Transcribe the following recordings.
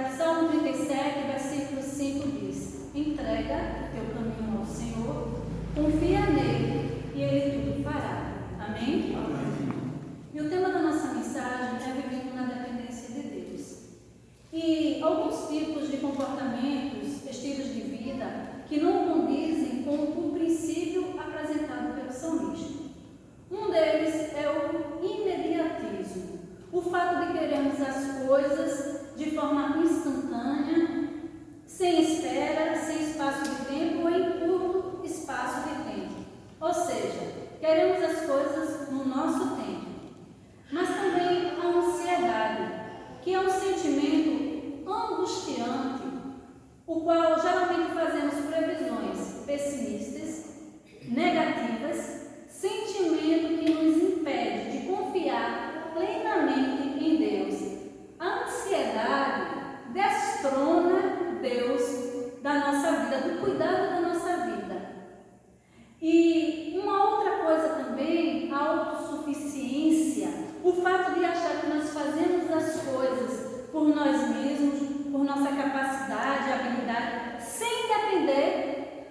Salmo 37, versículo 5 diz: entrega o teu caminho ao Senhor, confia nele e ele tudo fará. Amém? Amém. E o tema da nossa mensagem é vivendo na dependência de Deus. E alguns tipos de comportamentos, estilos de vida, que não condizem com o princípio apresentado pelo salmista. Um deles é o imediatismo, o fato de querermos as coisas de forma instantânea, sem espera, sem espaço de tempo ou em curto espaço de tempo. Ou seja, queremos as coisas no nosso tempo. Mas também a ansiedade, que é um sentimento angustiante, o qual geralmente fazemos previsões pessimistas, negativas, sentimento que nos impede de confiar plenamente em Deus. A ansiedade destrona Deus da nossa vida, do cuidado da nossa vida. E uma outra coisa também, a autossuficiência, o fato de achar que nós fazemos as coisas por nós mesmos, por nossa capacidade, habilidade, sem depender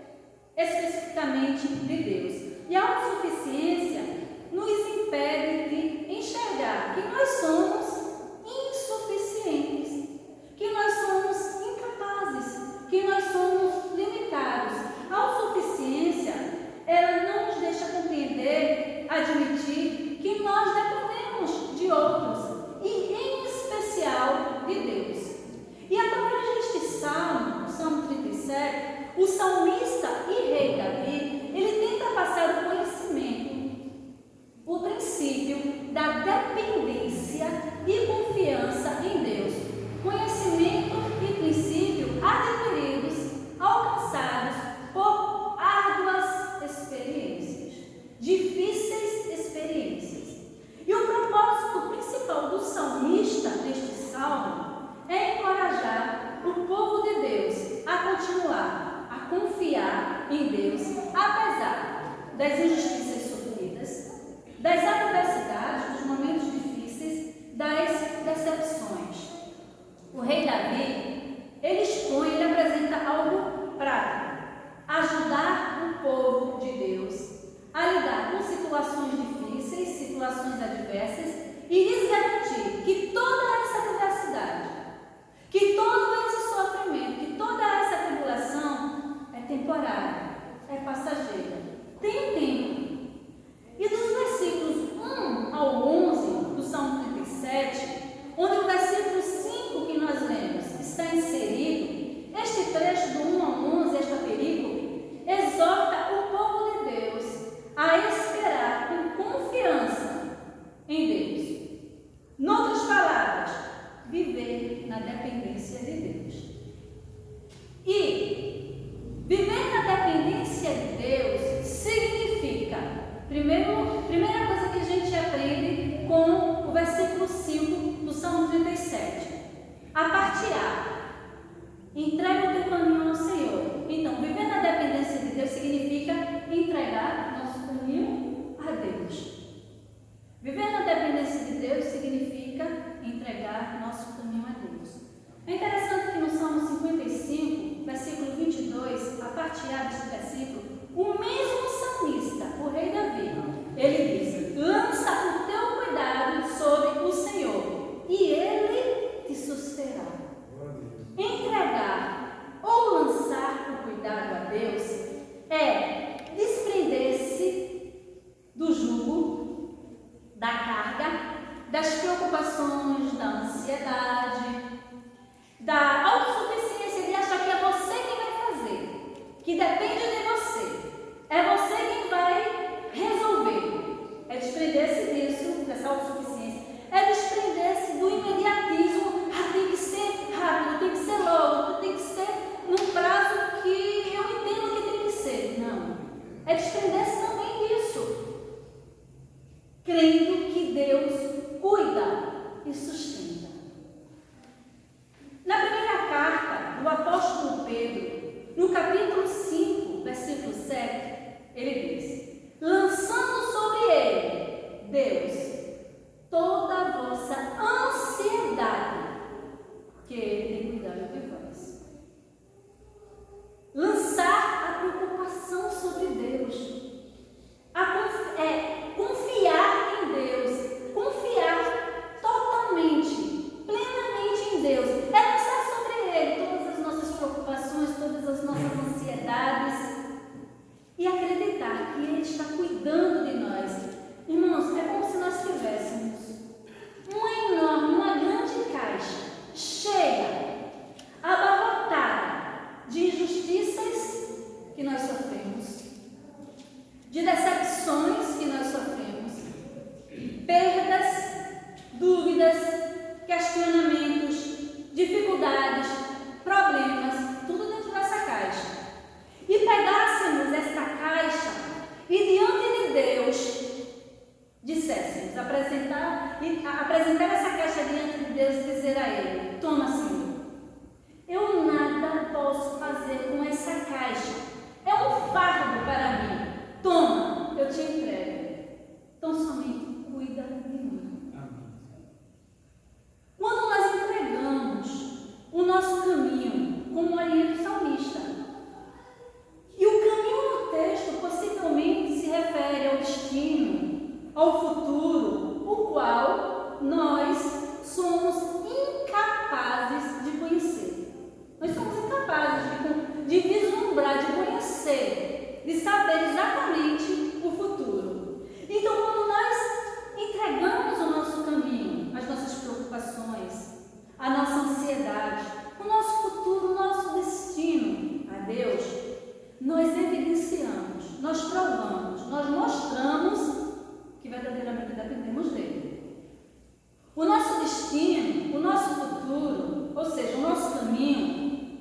especificamente de Deus. E a autossuficiência nos impede de enxergar que nós somos insuficientes, que nós somos incapazes, que nós somos limitados. A autossuficiência, ela não nos deixa compreender, admitir que nós dependemos de outros, e em especial de Deus. E através deste salmo, o Salmo 37, o salmista e rei Davi, ele tenta passar o conhecimento, o princípio da dependência e confiança em Deus. Conhecimento e princípio adquiridos, alcançados por árduas experiências, difíceis experiências. E o propósito principal do salmista neste salmo é encorajar o povo de Deus a continuar a confiar em Deus, apesar das injustiças sofridas, das adversidades, dos momentos difíceis, das decepções. O rei Davi, ele apresenta algo prático: ajudar o povo de Deus a lidar com situações difíceis, situações adversas, e lhes garantir que toda essa adversidade, que todo esse sofrimento, que toda essa tribulação é temporária, é passageira, tem um tempo. E dos versículos 1 ao 11 do Salmo 37, onde o versículo 5 que nós lemos está inserido, este trecho do 1 ao 11, esta perícope, exorta o povo de Deus a esperar com confiança em Deus. Noutras palavras, viver na dependência de Deus. E viver na dependência de Deus significa, primeira coisa que a gente aprende com o versículo 5 do Salmo 37, a parte A: entrega o teu caminho ao Senhor. Então, viver na dependência de Deus significa entregar nosso caminho a Deus. Viver na dependência de Deus significa entregar nosso caminho a Deus. É interessante que no Salmo 55, versículo 22, a parte A desse versículo, o mesmo salmista, o rei Davi, ele diz: lança o teu cuidado sobre o Senhor e ele te susterá. Entregar ou lançar o cuidado a Deus é desprender-se do jugo, da carga, das preocupações, da ansiedade, da autossuficiência de achar que é você quem vai fazer, que depende de você, é você quem vai resolver. É desprender-se disso, dessa autossuficiência, é desprender-se do imediatismo. Tem que ser rápido, tem que ser logo, tem que ser num prazo que eu entendo que tem que ser. Não, é desprender-se também disso, crendo que Deus cuida e sustenta. Na primeira carta do apóstolo Pedro, no capítulo 5, versículo 7, ele diz: lançando sobre ele, Deus, toda a vossa ansiedade, que ele tem cuidado.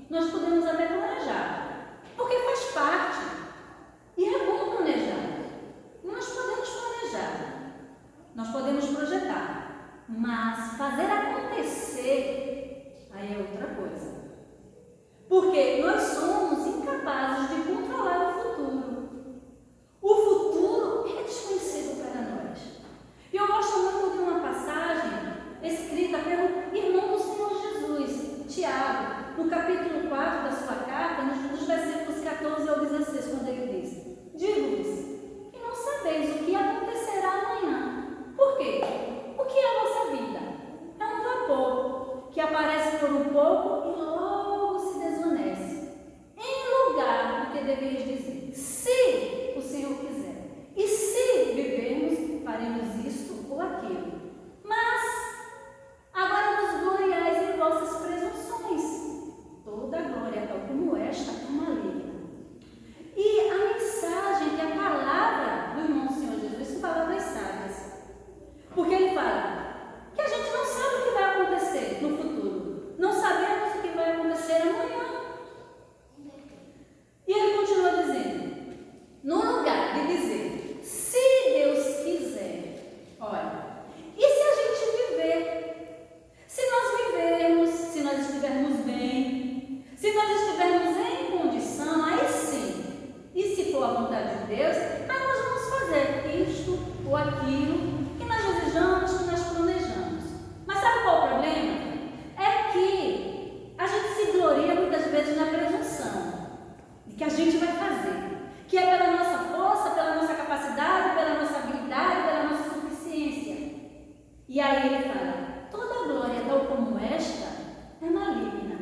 nós podemos até planejar, porque faz parte. E é bom planejar. Nós podemos planejar, nós podemos projetar, mas fazer acontecer aí é outra coisa. Porque nós somos incapazes de controlar o futuro. O futuro é desconhecido para nós. E eu gosto muito de uma passagem escrita pelo irmão do Senhor Jesus, Tiago, no capítulo 4 da sua carta, nos versículos 14 ao 16, quando ele diz: digo-vos que não sabeis o que acontecerá amanhã. Por quê? O que é a vossa vida? É um vapor que aparece por um pouco e logo se desvanece. Em lugar do que deveis dizer, se o Senhor quiser, e se vivermos, faremos isto ou aquilo. Mas agora vos gloriais em vossas presunções. Toda glória, tal como esta, é maligna. E a mensagem, que a palavra do irmão Senhor Jesus, são palavras sábias. Porque ele fala que a gente não sabe o que vai acontecer no futuro. Não sabemos o que vai acontecer amanhã. E ele continua dizendo, no lugar de dizer, se Deus quiser, olha, e se a gente viver? Se nós vivermos, se nós estivermos bem, se nós estivermos em condição, aí sim. E se for a vontade de Deus, aí nós vamos fazer isto ou aquilo que nós desejamos, que nós planejamos. Mas sabe qual é o problema? É que a gente se gloria muitas vezes na presunção de que a gente vai fazer, que é pela nossa força, pela nossa capacidade, pela nossa habilidade, pela nossa suficiência. E aí ele fala, toda glória tal como esta é maligna.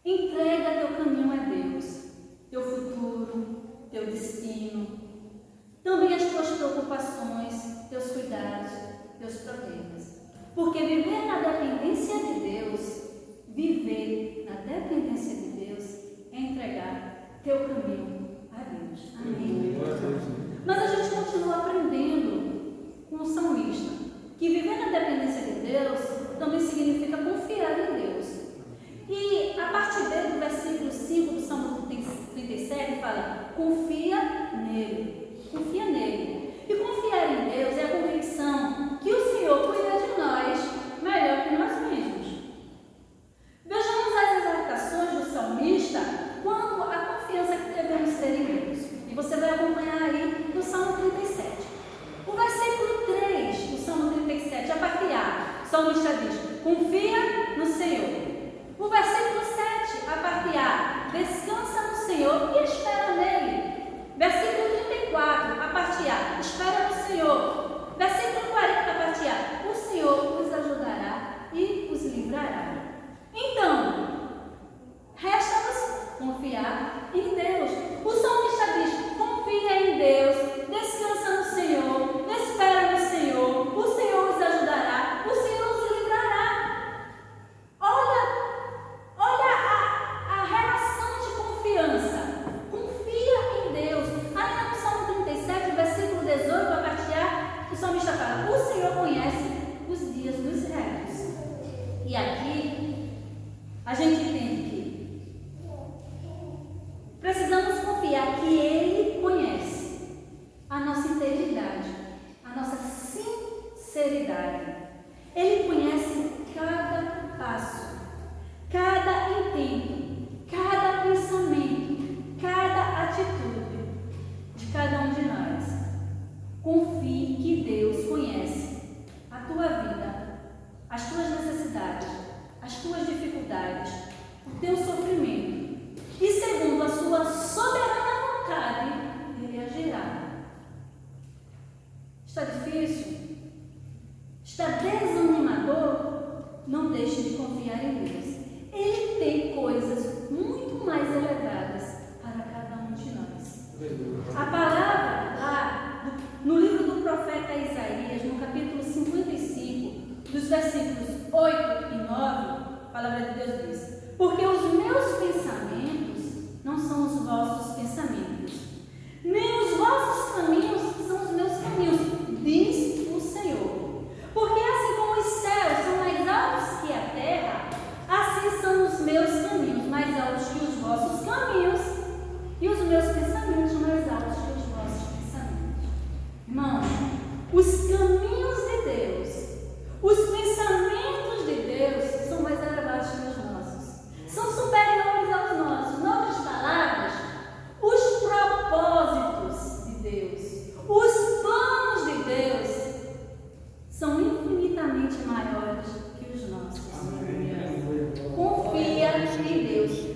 Entrega teu caminho a Deus, teu futuro, teu destino, também as tuas preocupações, teus cuidados, teus problemas. Porque viver na dependência de Deus, é entregar teu caminho a Deus. Amém? Mas a gente continua aprendendo com o salmista, que viver na dependência de Deus também significa confiar em Deus. E a partir do versículo 5 do Salmo 37 fala, confia nele. Confia nele. E confiar em Deus é a convicção que o Senhor cuida de nós melhor que nós mesmos. Vejamos as exaltações do salmista quanto à confiança que devemos ter em Deus. E você vai acompanhar aí no Salmo 37. O versículo 3 do Salmo 37, a parte A, o salmista diz, confia no Senhor. O versículo 7, a parte A, descansa no Senhor e espera nele. Versículo 34, a parte A, espera no Senhor. Versículo 40, a parte A, o Senhor os ajudará e os livrará. Então, resta-nos confiar em Deus. O salmista diz, confia em Deus, descansa no Senhor, espera no Senhor, o Senhor os ajudará, o Senhor os livrará. Olha a relação de confiança. Confia em Deus. Ainda no Salmo 37, versículo 18, a parte A, o salmista fala, o Senhor conhece os dias dos retos. E aqui, a gente entende que precisamos confiar que Ele conhece a nossa integridade, a nossa sinceridade. Ele conhece cada passo, cada intento, cada pensamento, cada atitude de cada um de nós. Confie que Deus conhece a tua vida, as tuas necessidades, as tuas dificuldades, o teu sofrimento. E segundo a sua soberana vontade, Ele agirá. Está difícil? Está desanimador? Não deixe de confiar em Deus. Ele tem coisas muito mais elevadas para cada um de nós. A palavra lá, no livro do profeta Isaías, no capítulo 55, dos versículos 8 e 9, a palavra de Deus diz, porque os meus pensamentos não são os vossos pensamentos, nem os vossos caminhos são os meus caminhos, diz o Senhor. Porque assim como os céus são mais altos que a terra, assim são os meus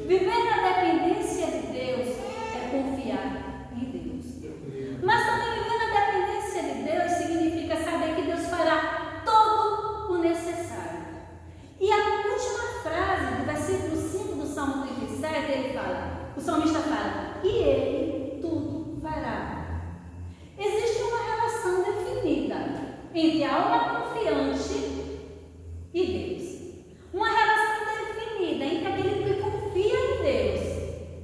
Viver na dependência de Deus é confiar em Deus. Mas também viver na dependência de Deus significa saber que Deus fará todo o necessário. E a última frase do versículo 5 do Salmo 37, ele fala, o salmista fala, e Ele tudo fará. Existe uma relação definida entre a alma confiante e Deus. Uma relação definida entre aquele que confia em Deus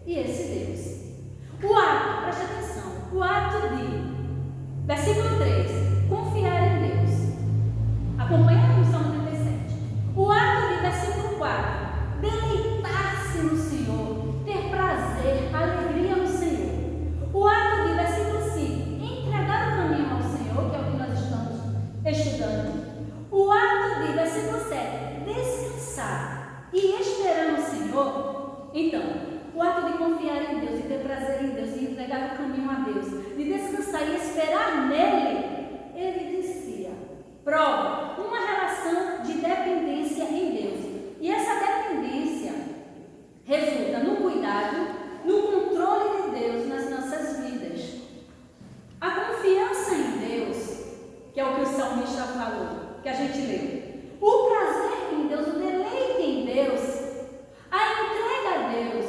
e esse Deus. O ato, preste atenção, o ato de, versículo 3, confiar em Deus. Acompanha no Salmo 37. O ato de, versículo 4, deleitar-se no Senhor, ter prazer, alegria no Senhor. O ato de, versículo 5, entregar o caminho ao Senhor, que é o que nós estamos estudando. O ato de, versículo 7, descansar e esperar no Senhor. Então, o ato de confiar em Deus, de ter prazer em Deus, de entregar o caminho a Deus, de descansar e esperar nele, evidencia, prova uma relação de dependência em Deus. E essa dependência resulta no cuidado, no controle de Deus nas nossas vidas. A confiança em Deus, que é o que o salmista falou, que a gente leu. O prazer em Deus, o deleite em Deus, a entrega a Deus,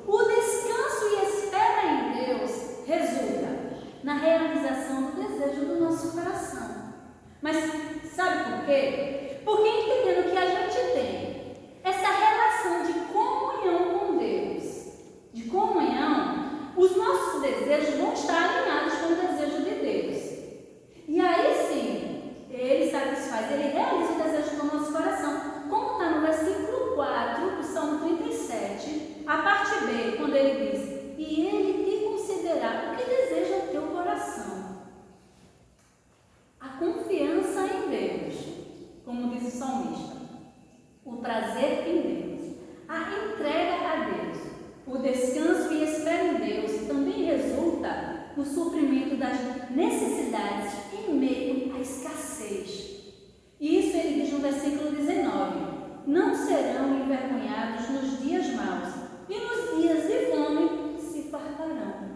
o descanso e espera em Deus resulta na realização do desejo do nosso coração. Mas sabe por quê? Porque entendendo que a gente tem essa relação de comunhão com Deus, de comunhão, os nossos desejos vão estar alinhados com o desejo de Deus. E aí sim, Ele satisfaz, Ele realiza o desejo do nosso coração. Como está no versículo 4 do Salmo 37, a parte B, quando ele diz, e Ele te concederá o que deseja o teu coração. A confiança em Deus, como diz o salmista, o prazer em Deus, a entrega a Deus, o descanso e espera em Deus também resulta no suprimento das necessidades em meio à escassez. E isso ele diz no versículo 19: não serão envergonhados nos dias maus, e nos dias de fome se fartarão.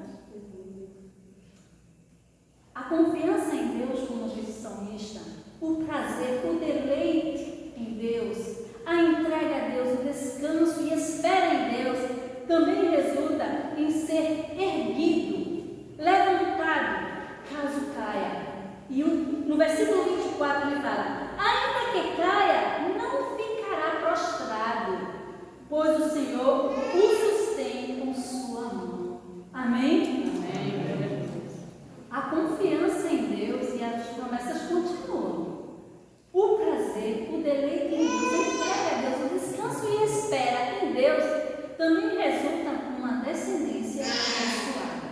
A confiança em Deus, como diz o salmista, o prazer, o deleite em Deus, a entrega a Deus, o descanso e espera em Deus, também resulta em ser erguido, levantado, caso caia. E no versículo 24 ele fala, ainda que caia, não ficará prostrado, pois o Senhor o sustém com sua mão. Amém? Amém. A confiança em Deus e as promessas continuam. O prazer, o deleite em Deus, a entrega a Deus, o descanso e a espera em Deus também resulta numa descendência abençoada.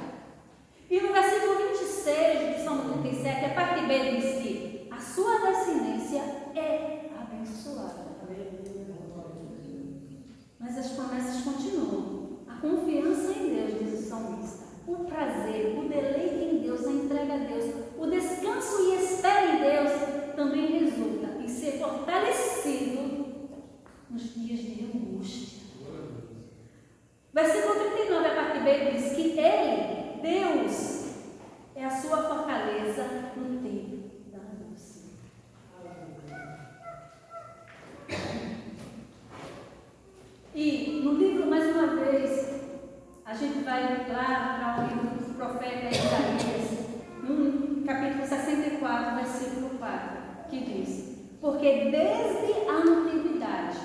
E no versículo 26 do Salmo 37, a parte B diz que a sua descendência é abençoada. Mas as promessas continuam. A confiança em Deus, diz o salmista, o prazer, o deleite em Deus, a entrega a Deus, o descanso e espera em Deus também resulta em ser fortalecido nos dias de angústia. Versículo 39, a parte B diz que Ele, Deus, é a sua fortaleza no tempo da angústia. E no livro, mais uma vez, a gente vai lá para o livro do profeta Isaías, no capítulo 64, versículo 4, que diz, porque desde a antiguidade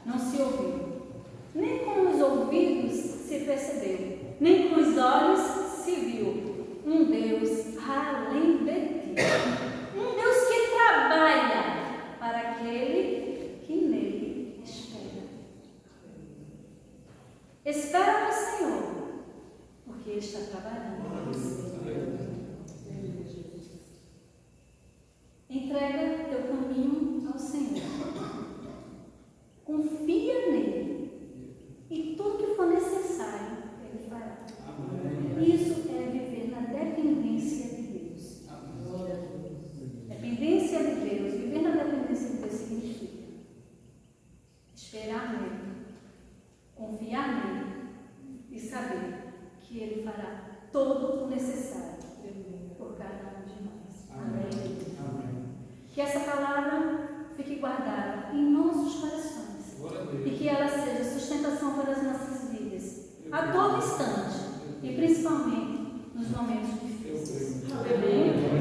não se ouviu, nem com os ouvidos se percebeu, nem com os olhos se viu, um Deus além de ti, um Deus que trabalha para aquele que nele espera. Espera no Senhor, porque Ele está trabalhando para você. Entrega teu caminho ao Senhor. Confia nele. E tudo que for necessário, Ele fará. Isso é viver na dependência de Deus. Dependência de Deus. Viver na dependência de Deus significa esperar nele, confiar nele Que essa palavra fique guardada em nossos corações e que ela seja sustentação para as nossas vidas, a todo instante e principalmente nos momentos difíceis. Amém?